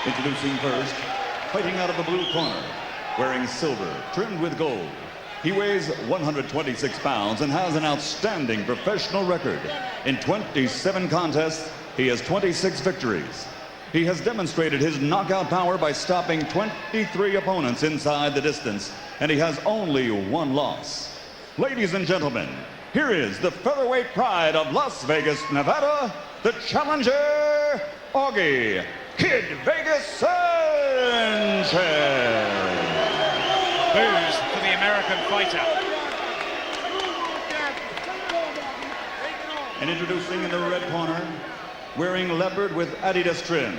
Introducing first, fighting out of the blue corner, wearing silver trimmed with gold. He weighs 126 pounds and has an outstanding professional record. In 27 contests, he has 26 victories. He has demonstrated his knockout power by stopping 23 opponents inside the distance, and he has only one loss. Ladies and gentlemen, here is the featherweight pride of Las Vegas, Nevada, the challenger, AUG, Kid Vegas Sanchez. Boos for the American fighter. And introducing in the red corner, wearing leopard with Adidas trim.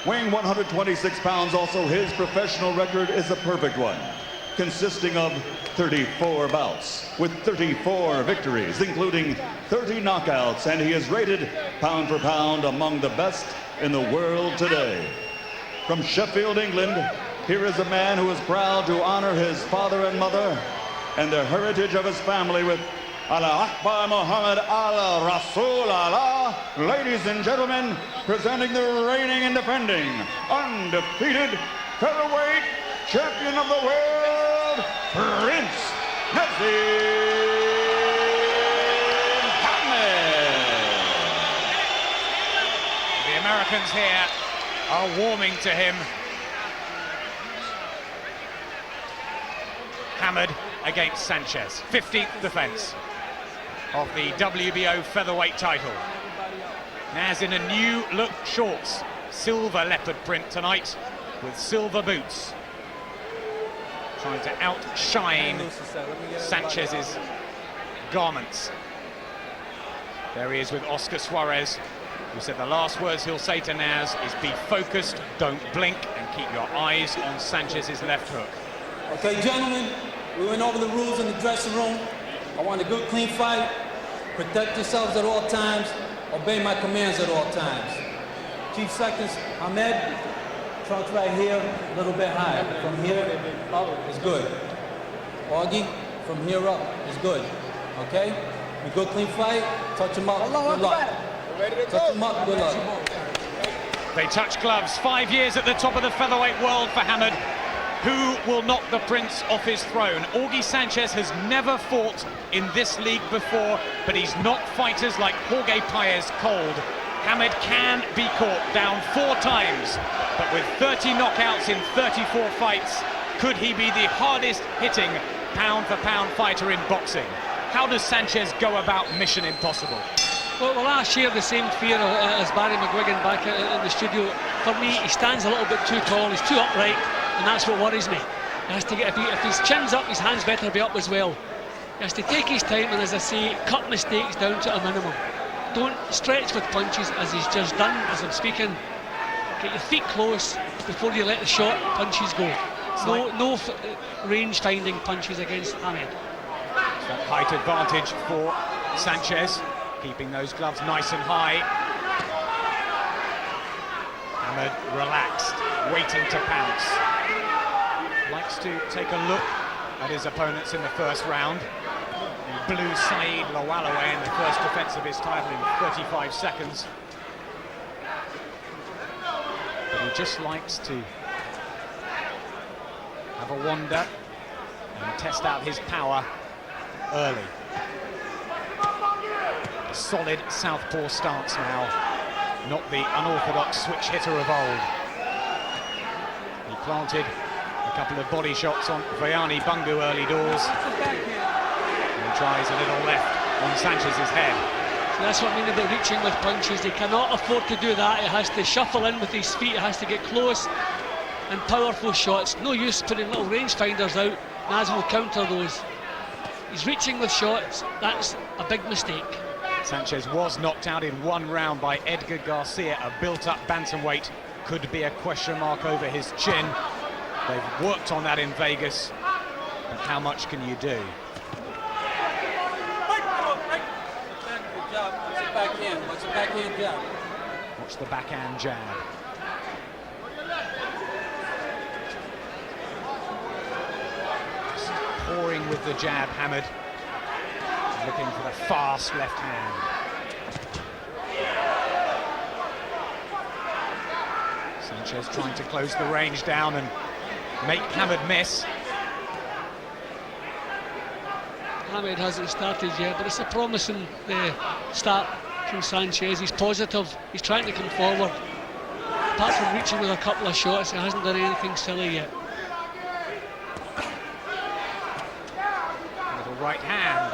Weighing 126 pounds, also his professional record is a perfect one, consisting of 34 bouts with 34 victories, including 30 knockouts, and he is rated pound for pound among the best in the world today. From Sheffield, England, here is a man who is proud to honor his father and mother and the heritage of his family with Allah Akbar Muhammad Allah Rasul Allah. Ladies and gentlemen, presenting the reigning and defending undefeated featherweight champion of the world, Prince HAMED. The Americans here are warming to him. HAMED against Sanchez, 15th defense of the WBO featherweight title. Naz in a new look shorts, silver leopard print tonight with silver boots, trying to outshine Sanchez's garments. There he is with Oscar Suarez, who said the last words he'll say to Naz is be focused, don't blink, and keep your eyes on Sanchez's left hook. Okay, gentlemen, we went over the rules in the dressing room. I want a good, clean fight. Protect yourselves at all times. Obey my commands at all times. Chief Seconds, HAMED, trunks right here, a little bit high. From here up is good. AUG, from here up is good. Okay? We good, clean fight. Touch him up. Good luck. Touch him up. Good luck. They touch gloves. 5 years at the top of the featherweight world for HAMED. Who will knock the prince off his throne? Augie Sanchez has never fought in this league before, but he's knocked fighters like Jorge Paez cold. HAMED can be caught down 4 times, but with 30 knockouts in 34 fights, could he be the hardest hitting pound-for-pound fighter in boxing? How does Sanchez go about mission impossible? Well, I share the same fear as Barry McGuigan back in the studio. For me, he stands a little bit too tall, he's too upright, and that's what worries me. He has to get, if his chin's up, his hands better be up as well. He has to take his time and, as I say, cut mistakes down to a minimum. Don't stretch with punches, as he's just done as I'm speaking. Get your feet close before you let the short punches go. No range-finding punches against HAMED. That height advantage for Sanchez, keeping those gloves nice and high. HAMED relaxed, waiting to pounce. Likes to take a look at his opponents in the first round. He blew Saeed Lawal away in the first defense of his title in 35 seconds. But he just likes to have a wander and test out his power early. A solid southpaw stance now, not the unorthodox switch hitter of old. He planted a couple of body shots on Vayani Bungu early doors. And he tries a little left on Sanchez's head. So that's what I mean about reaching with punches. He cannot afford to do that. He has to shuffle in with his feet. He has to get close and powerful shots. No use putting little rangefinders out. Naz will counter those. He's reaching with shots. That's a big mistake. Sanchez was knocked out in 1 round by Edgar Garcia, a built-up bantamweight. Could be a question mark over his chin. They've worked on that in Vegas, but how much can you do? Watch the backhand jab. Just pouring with the jab, HAMED. Looking for the fast left hand. Sanchez trying to close the range down and make Hamed miss. Hamed hasn't started yet, but it's a promising start from Sanchez. He's positive, he's trying to come forward. Apart from reaching with a couple of shots, he hasn't done anything silly yet. A little right hand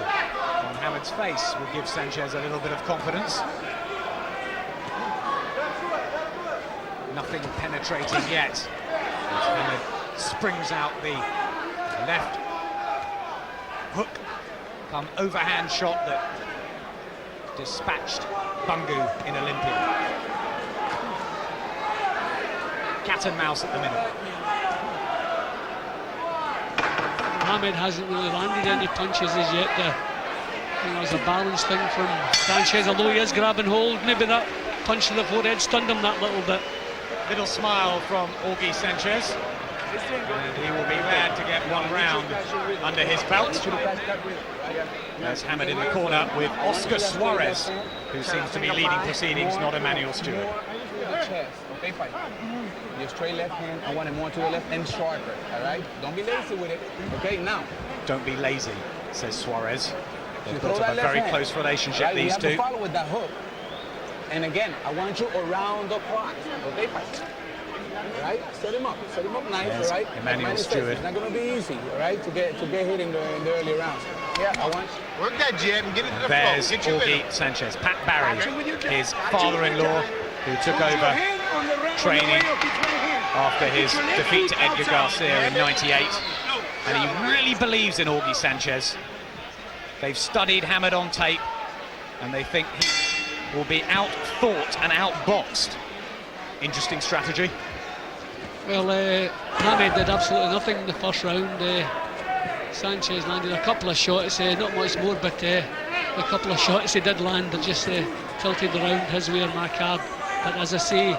on Hamed's face will give Sanchez a little bit of confidence. Nothing penetrating yet. As Hamed springs out the left hook, come overhand shot that dispatched Bungu in Olympia. Cat and mouse at the minute. Hamed hasn't really landed any punches as yet. There's a balance thing from Sanchez, although he is grabbing hold. Maybe that punch to the forehead stunned him that little bit. Little smile from Augie Sanchez, and he will be glad to get one round under his belt. There's Hamed in the corner with Oscar Suarez, who seems to be leading proceedings, not Emmanuel Stewart. Okay, fight. Your straight left hand, I want it more to the left and sharper, all right? Don't be lazy with it, okay, now. Don't be lazy, says Suarez. They've You built throw up a that very left close hand, relationship, right? these You have two. to follow with that hook. And again, I want you around the cross, okay, fight. All right, set him up nice, There's all right? Emmanuel Stewart. It's not going to be easy, all right, to get hit in the early rounds. Yeah, I want Work that jab and get it to the There's floor. Get your Augie Sanchez. Pat Barry, his father-in-law, who took over training after his defeat to Edgar Garcia in '98, and he really believes in Augie Sanchez. They've studied Hamed on tape, and they think he will be out-thought and out-boxed. Interesting strategy. Well, Hamed did absolutely nothing in the first round. Sanchez landed a couple of shots, not much more, but the couple of shots he did land that just tilted around his way or my card. But as I say,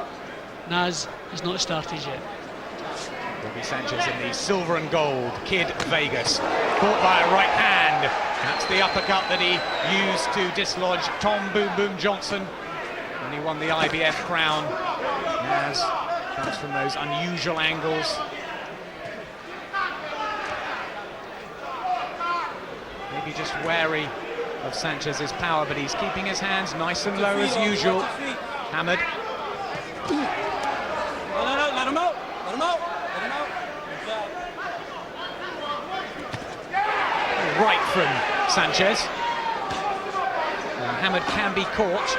Naz has not started yet. Augie Sanchez in the silver and gold Kid Vegas, caught by a right hand. That's the uppercut that he used to dislodge Tom Boom Boom Johnson when he won the IBF crown. Naz comes from those unusual angles. Maybe just wary of Sanchez's power, but he's keeping his hands nice and low as usual. Hamed. No, let him out. Let him out. Let him out. Right from Sanchez. Hamed can be caught.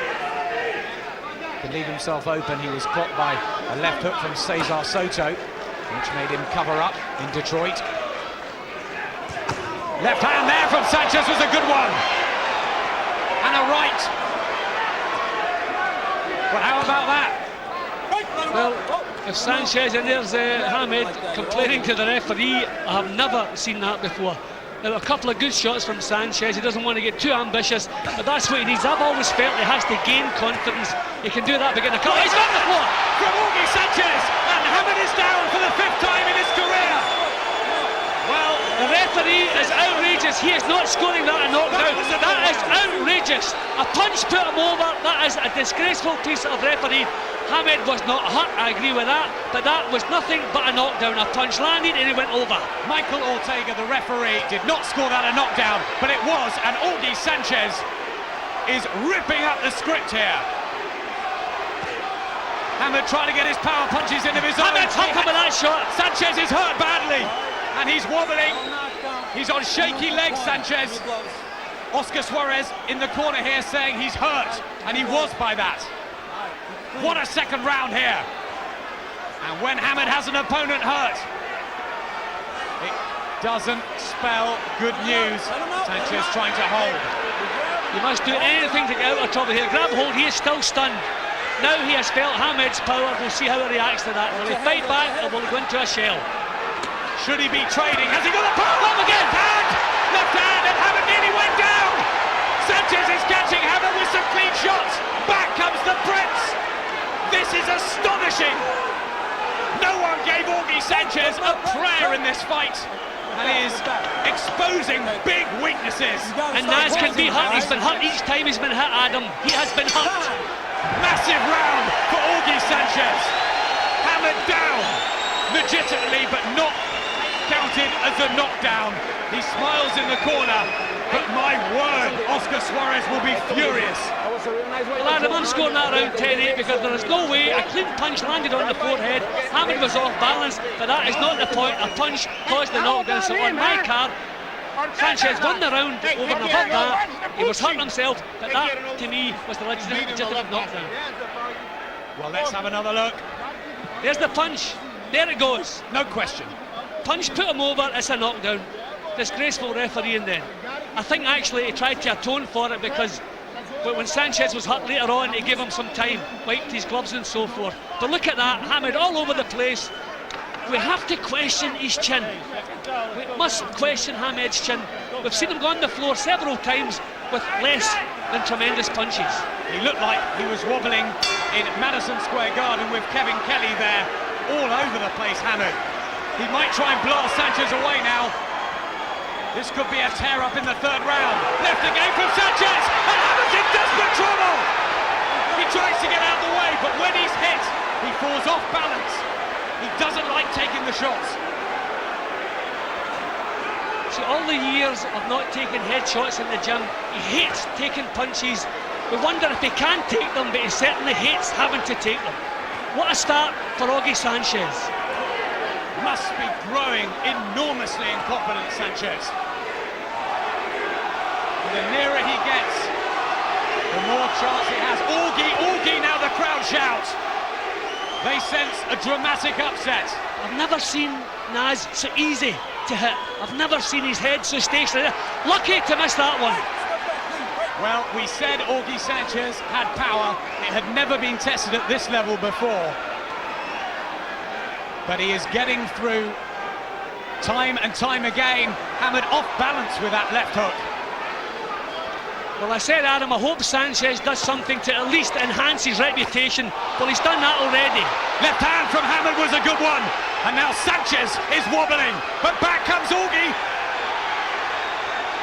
Can leave himself open. He was caught by a left hook from Cesar Soto, which made him cover up in Detroit. Left hand there from Sanchez was a good one. And a right. Well, how about that? Well, if Sanchez and there's Hamed complaining to the referee, I have never seen that before. There were a couple of good shots from Sanchez. He doesn't want to get too ambitious, but that's what he needs. I've always felt he has to gain confidence. He can do that by getting a cut. He's got the floor From Augie Sanchez, and Hamed is down for the 5th time in his career. Well, the referee is outrageous. He is not scoring that a knockdown. That is outrageous. A punch put him over. That is a disgraceful piece of referee. Hamed was not hurt, I agree with that, but that was nothing but a knockdown. A punch landed and he went over. Michael Ortega, the referee, did not score that a knockdown, but it was, and Augie Sanchez is ripping up the script here. Hamed trying to get his power punches into his own. Hamed's hurt him with that shot. Sanchez is hurt badly, and he's wobbling. He's on shaky legs, Sanchez. Oscar Suarez in the corner here saying he's hurt, and he was by that. What a second round here. And when Hamed has an opponent hurt, it doesn't spell good news. Sanchez trying to hold. You must do anything to get out of trouble here. Grab hold, he is still stunned. Now he has felt Hamed's power. We'll see how he reacts to that. Will he fight back or will he go into a shell? Should he be trading? Has he got a power bomb again? Left hand, and Hamed nearly went down. Sanchez is catching Hamed with some clean shots. Back comes the Prince. This is astonishing. No one gave Augie Sanchez a prayer in this fight, and he is exposing big weaknesses. And Naz can be hurt. He's been hurt each time he's been hit, Adam. He has been hurt. Massive round for Augie Sanchez. Hammered down, legitimately, but not counted as a knockdown. He smiles in the corner, but my word, Oscar Suarez will be furious. Well, Adam, I'm scoring that around 10-8 because there is no way a clean punch landed on the forehead. Hamed was off balance, but that is not the point. A punch caused the knockdown. So on my card, Sanchez won the round over and above that. He was hurting himself, but that, to me, was the legitimate knockdown. Well, let's have another look. There's the punch. There it goes. No question. Punch put him over, it's a knockdown. Disgraceful refereeing then. I think actually he tried to atone for it because when Sanchez was hurt later on, he gave him some time, wiped his gloves and so forth. But look at that, Hamed all over the place. We have to question his chin. We must question Hamed's chin. We've seen him go on the floor several times with less than tremendous punches. He looked like he was wobbling in Madison Square Garden with Kevin Kelly there, all over the place, Hamed. He might try and blast Sanchez away now. This could be a tear-up in the third round. Left again from Sanchez, and Hamed's in desperate trouble. He tries to get out of the way, but when he's hit, he falls off balance. He doesn't like taking the shots. See, all the years of not taking headshots in the gym, he hates taking punches. We wonder if he can take them, but he certainly hates having to take them. What a start for Augie Sanchez. Must be growing enormously in confidence, Sanchez. And the nearer he gets, the more chance he has. Augie, now the crowd shouts. They sense a dramatic upset. I've never seen Naz so easy to hit. I've never seen his head so stationary. Lucky to miss that one. Well, we said Augie Sanchez had power. It had never been tested at this level before. But he is getting through time and time again. Hamed off balance with that left hook. Well, I said, Adam, I hope Sanchez does something to at least enhance his reputation. Well, he's done that already. Left hand from Hamed was a good one. And now Sanchez is wobbling. But back comes Augie.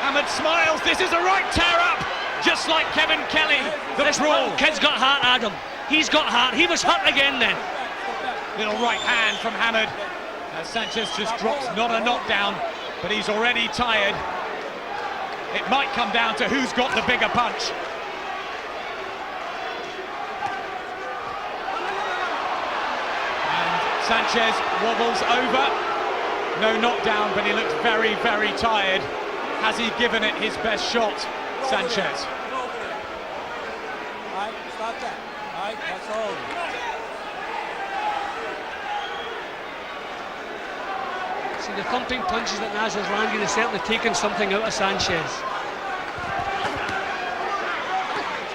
Hamed smiles. This is a right tear up. Just like Kevin Kelly. This little kid's got heart, Adam. He's got heart. He was hurt again then. Little right hand from Hamed. As Sanchez just drops, not a knockdown, but he's already tired. It might come down to who's got the bigger punch. And Sanchez wobbles over. No knockdown, but he looks very, very tired. Has he given it his best shot, Sanchez? All right, stop that. All right, that's all. See, the thumping punches that Naz has landed has certainly taken something out of Sanchez.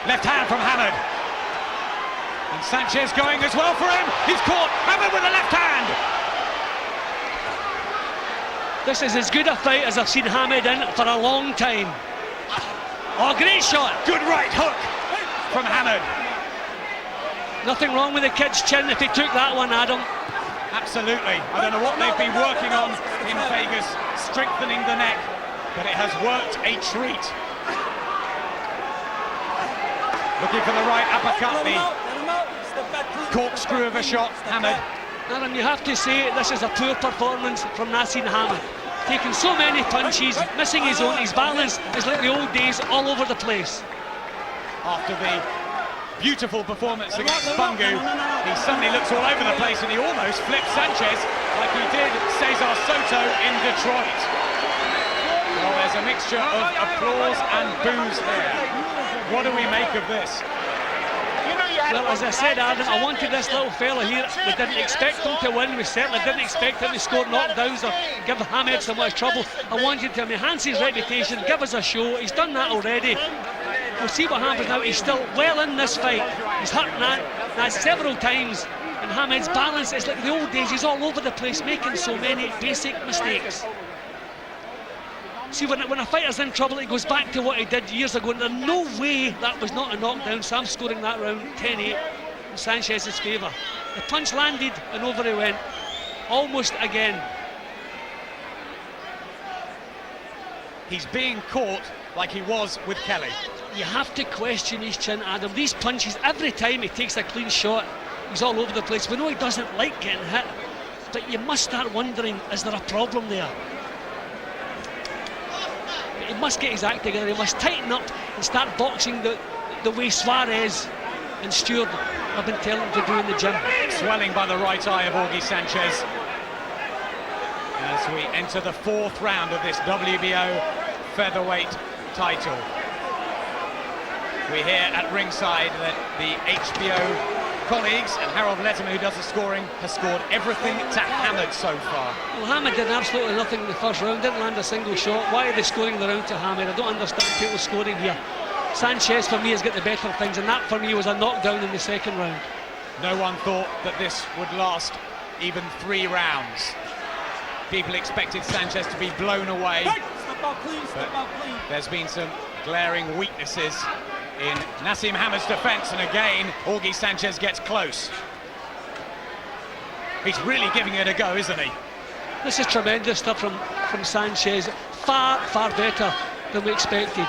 Left hand from Hamed. And Sanchez going as well for him. He's caught. Hamed with a left hand. This is as good a fight as I've seen Hamed in for a long time. Oh, great shot. Good right hook from Hamed. Nothing wrong with the kid's chin if he took that one, Adam. Absolutely. I don't know what they've been working on in Vegas, strengthening the neck, but it has worked a treat. Looking for the right uppercut, the corkscrew of a shot, Hamed. Adam, you have to say this is a poor performance from Naseem Hamed. Taking so many punches, missing his balance is like the old days, all over the place. After the beautiful performance against Bungu, he suddenly looks all over the place and he almost flips Sanchez like he did Cesar Soto in Detroit. Well, there's a mixture of applause and boos here. What do we make of this? Well, as I said, Adam, I wanted this little fella here. We didn't expect him to win. We certainly didn't expect him to score knockdowns or give Hamed so much trouble. I wanted him to enhance his reputation, give us a show. He's done that already. We'll see what happens now. He's still well in this fight. He's hurt that several times. And Hamed's balance is like the old days. He's all over the place, making so many basic mistakes. See, when a fighter's in trouble, he goes back to what he did years ago. And there's no way that was not a knockdown. So I'm scoring that round 10-8 in Sanchez's favour. The punch landed and over he went. Almost again. He's being caught like he was with Kelly. You have to question his chin, Adam. These punches, every time he takes a clean shot, He's all over the place. We know he doesn't like getting hit, but you must start wondering, is there a problem there? He must get his act together. He must tighten up and start boxing the way Suarez and Stewart have been telling him to do in the gym. Swelling by the right eye of Augie Sanchez as we enter the 4th round of this WBO featherweight title. We hear at ringside that the HBO colleagues and Harold Letterman, who does the scoring, has scored everything to HAMED so far. Well, HAMED did absolutely nothing in the first round, didn't land a single shot. Why are they scoring the round to HAMED? I don't understand people scoring here. Sanchez, for me, has got the better of things, and that, for me, was a knockdown in the 2nd round. No one thought that this would last even 3 rounds. People expected Sanchez to be blown away. Step out clean, step out clean. There's been some glaring weaknesses in Naseem Hamed's defense, and again, Augie Sanchez gets close. He's really giving it a go, isn't he? This is tremendous stuff from Sanchez. Far, far better than we expected.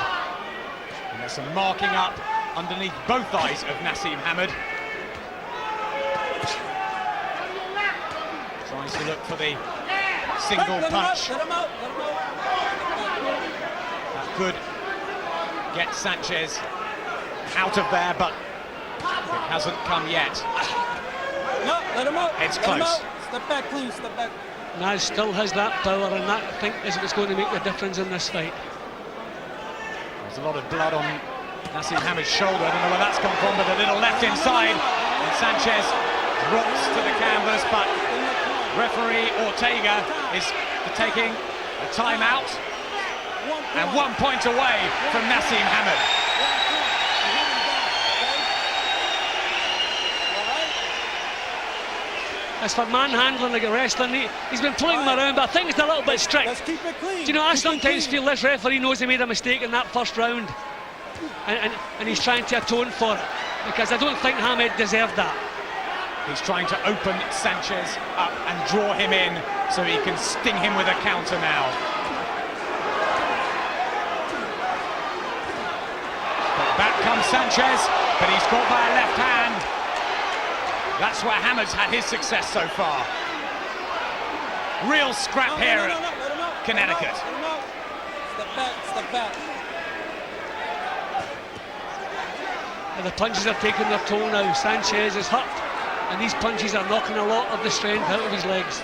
And there's some marking up underneath both eyes of Naseem Hamed. Tries to look for the single punch. Let him out, let him out. That could get Sanchez out of there, but it hasn't come yet. No, let him out. It's let him close. out. Step back clean, step back. Naz still has that power, and that, I think, is what's going to make the difference in this fight. There's a lot of blood on Naseem Hamed's shoulder. I don't know where that's come from, but a little left inside. And Sanchez drops to the canvas, but referee Ortega is taking a timeout and 1 point away from Naseem Hamed. As for manhandling like a wrestling, he's been pulling him around, but I think it's a little bit strict. Let's keep it clean. Do you know, I sometimes feel this referee knows he made a mistake in that first round, and he's trying to atone for it, because I don't think Hamed deserved that. He's trying to open Sanchez up and draw him in so he can sting him with a counter now. But back comes Sanchez, but he's caught by a left hand. That's where Hamed's had his success so far. Real scrap here at Connecticut. Step back, step back. And the punches are taking their toll now. Sanchez is hurt, and these punches are knocking a lot of the strength out of his legs.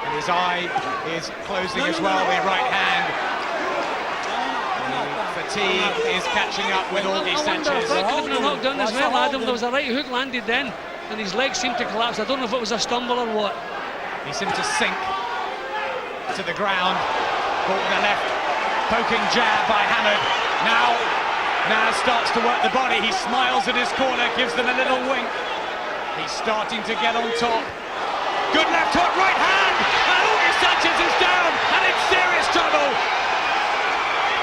And his eye is closing as well, the right hand. Fatigue is catching up with Augie Sanchez. That could have been a knockdown as well, Adam. There was a right hook landed then, and his legs seemed to collapse. I don't know if it was a stumble or what. He seemed to sink to the ground. Caught with a left poking jab by Hamed. Now starts to work the body. He smiles at his corner, gives them a little wink. He's starting to get on top. Good left hook, right hand, and Augie Sanchez is down, and in serious trouble.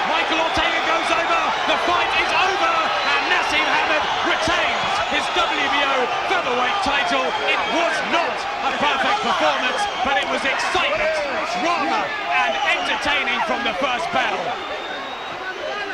Michael Ortega goes over, the fight is over, and Naseem Hamed retains his WBO featherweight title. It was not a perfect performance, but it was excitement, drama, and entertaining from the first bell.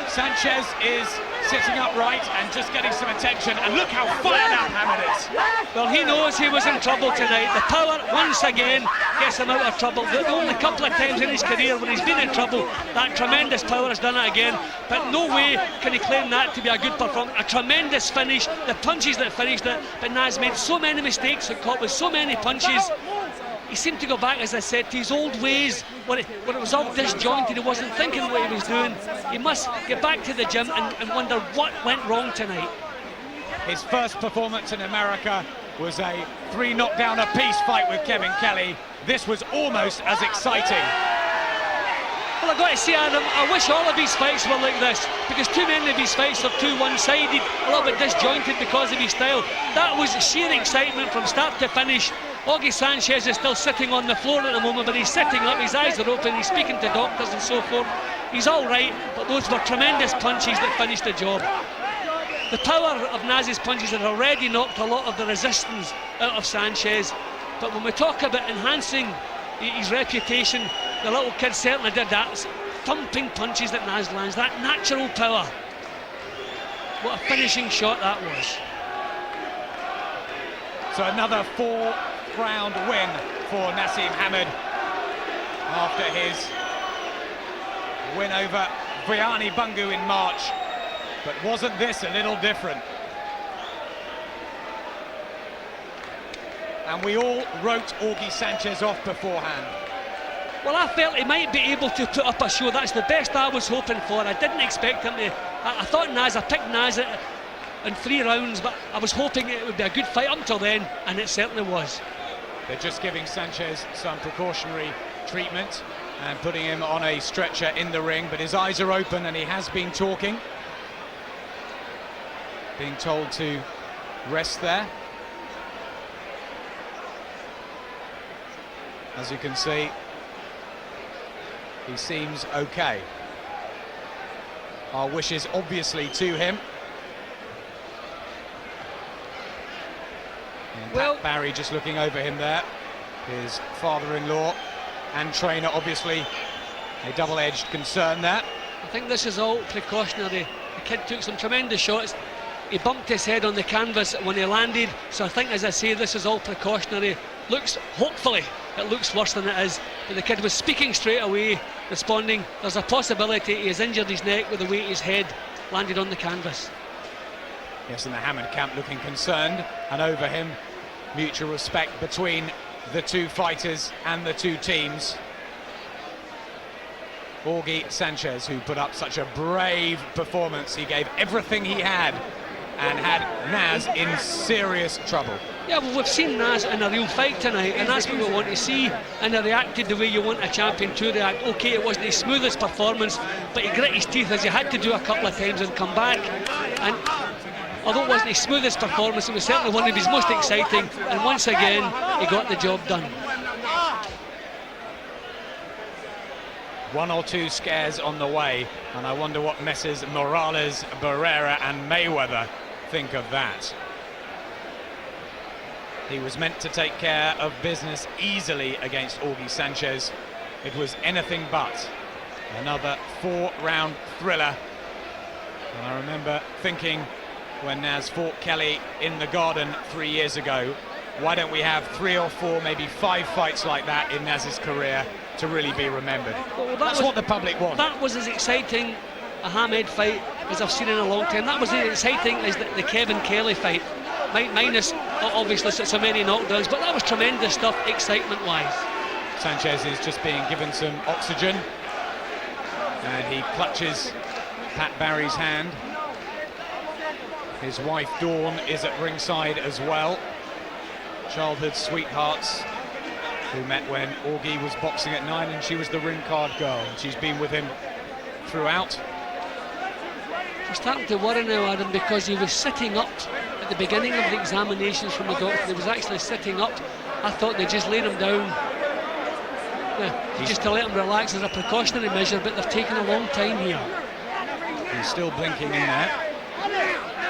Sanchez is sitting upright and just getting some attention, and look how fired up Hamed is. Well, he knows he was in trouble tonight. The power, once again, gets him out of trouble. The only couple of times in his career when he's been in trouble, that tremendous power has done it again. But no way can he claim that to be a good performance. A tremendous finish, the punches that finished it, but Naz made so many mistakes and caught with so many punches. He seemed to go back, as I said, to his old ways when it was all disjointed. He wasn't thinking what he was doing. He must get back to the gym and wonder what went wrong tonight. His first performance in America was a 3 knockdown apiece fight with Kevin Kelly. This was almost as exciting. Well, I've got to say, Adam, I wish all of his fights were like this, because too many of his fights are too one-sided, a little bit disjointed because of his style. That was sheer excitement from start to finish. Augie Sanchez is still sitting on the floor at the moment, but he's sitting up, his eyes are open, he's speaking to doctors and so forth. He's all right, but those were tremendous punches that finished the job. The power of Naz's punches had already knocked a lot of the resistance out of Sanchez, but when we talk about enhancing his reputation, the little kid certainly did that. Thumping punches that Naz lands, that natural power. What a finishing shot that was. So another 4-round win for Naseem Hamed after his win over Briani Bungu in March. But wasn't this a little different? And we all wrote Augie Sanchez off beforehand. Well, I felt he might be able to put up a show. That's the best I was hoping for. I didn't expect him to. I thought Naz, I picked Naz in 3 rounds, but I was hoping it would be a good fight up until then, and it certainly was. They're just giving Sanchez some precautionary treatment and putting him on a stretcher in the ring, but his eyes are open and he has been talking. Being told to rest there. As you can see, he seems okay. Our wishes obviously to him. And Well, Pat Barry just looking over him there. His father-in-law and trainer, obviously a double-edged concern there. I think this is all precautionary. The kid took some tremendous shots. He bumped his head on the canvas when he landed, so I think, as I say, this is all precautionary. Hopefully it looks worse than it is, but the kid was speaking straight away, responding. There's a possibility he has injured his neck with the way his head landed on the canvas. Yes, and the Hamed camp looking concerned, and over him, mutual respect between the two fighters and the two teams. Augie Sanchez, who put up such a brave performance, he gave everything he had and had Naz in serious trouble. Yeah, well, we've seen Naz in a real fight tonight, and that's what we want to see, and he reacted the way you want a champion to react. Okay, it wasn't his smoothest performance, but he grit his teeth, as he had to do a couple of times, and come back. And although it wasn't his smoothest performance, it was certainly one of his most exciting, and once again he got the job done. 1 or 2 scares on the way, and I wonder what Messrs Morales, Barrera and Mayweather think of that. He was meant to take care of business easily against Augie Sanchez. It was anything but. Another 4-round thriller. And I remember thinking when Naz fought Kelly in the Garden 3 years ago, why don't we have 3 or 4, maybe 5 fights like that in Naz's career to really be remembered? Well, that's what the public want. That was as exciting a Hamed fight as I've seen in a long time. That was as exciting as the Kevin Kelly fight, minus obviously so many knockdowns, but that was tremendous stuff excitement-wise. Sanchez is just being given some oxygen, and he clutches Pat Barry's hand. His wife Dawn is at ringside as well. Childhood sweethearts who met when Augie was boxing at 9 and she was the ring card girl, and she's been with him throughout. I'm starting to worry now, Adam, because he was sitting up at the beginning of the examinations from the doctor. He was actually sitting up. I thought they just laid him down just to let him relax as a precautionary measure, but they've taken a long time here. He's still blinking in there,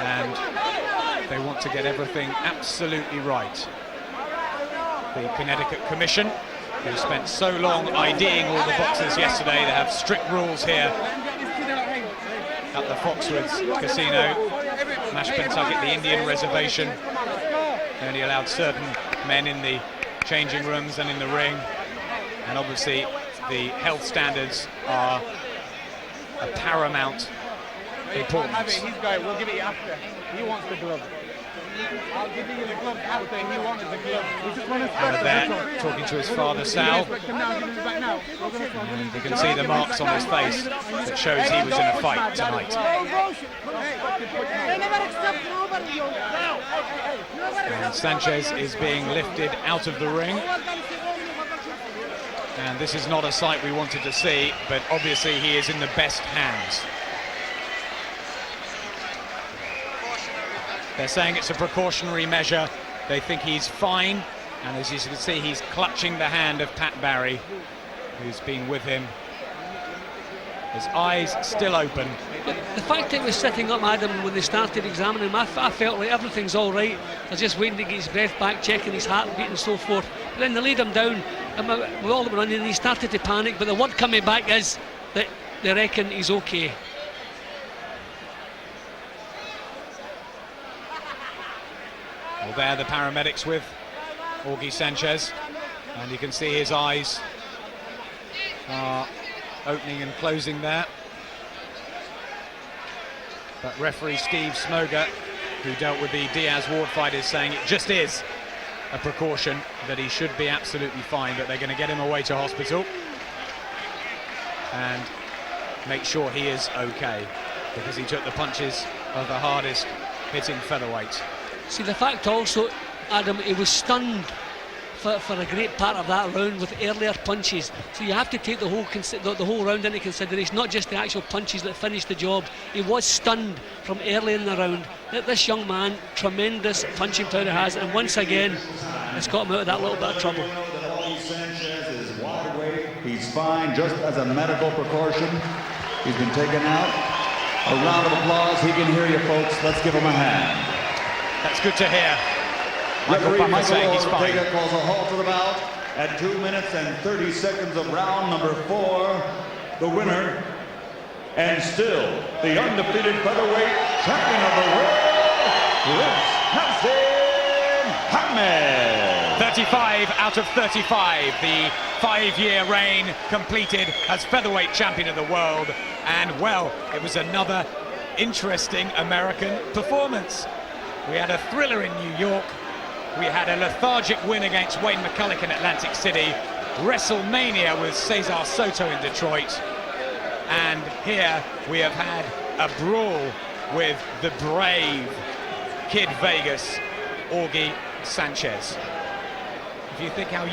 and they want to get everything absolutely right. The Connecticut Commission, who spent so long IDing all the boxers yesterday, they have strict rules here at the Foxwoods Casino, Pentucket, the Indian reservation. They only allowed certain men in the changing rooms and in the ring, and obviously the health standards are a paramount importance. He's going, we'll give it after. He wants the glove. I'll give you the glove after. He wants the glove. And there, talking to his father, Sal. And you can see the marks on his face that shows he was in a fight tonight. And Sanchez is being lifted out of the ring. And this is not a sight we wanted to see, but obviously he is in the best hands. They're saying it's a precautionary measure. They think he's fine, and as you can see, he's clutching the hand of Pat Barry, who's been with him. His eyes still open. The fact that he was sitting up, Adam, when they started examining him, I felt like everything's all right. They're just waiting to get his breath back, checking his heartbeat and so forth. But then they laid him down, and with all that were running, he started to panic. But the word coming back is that they reckon he's okay. Well, there the paramedics with AUG Sanchez, and you can see his eyes are opening and closing there. But referee Steve Smoger, who dealt with the Diaz-Ward fight, is saying it just is a precaution, that he should be absolutely fine, but they're going to get him away to hospital and make sure he is okay, because he took the punches of the hardest hitting featherweight. See, the fact also, Adam, he was stunned for a great part of that round with earlier punches. So you have to take the whole round into consideration, not just the actual punches that finished the job. He was stunned from early in the round. This young man, tremendous punching power has, and once again, it's got him out of that little bit of trouble. Sanchez is wide awake. He's fine, just as a medical precaution. He's been taken out. A round of applause. He can hear you, folks. Let's give him a hand. That's good to hear. Referee Michael Michael saying he's fine. Ortega calls a halt to the bout at 2 minutes and 30 seconds of round number 4. The winner, and still the undefeated featherweight champion of the world, HAMED. 35 out of 35. The 5-year reign completed as featherweight champion of the world. And, well, it was another interesting American performance. We had a thriller in New York. We had a lethargic win against Wayne McCulloch in Atlantic City. WrestleMania with Cesar Soto in Detroit. And here we have had a brawl with the brave Kid Vegas, AUG Sanchez. If you think how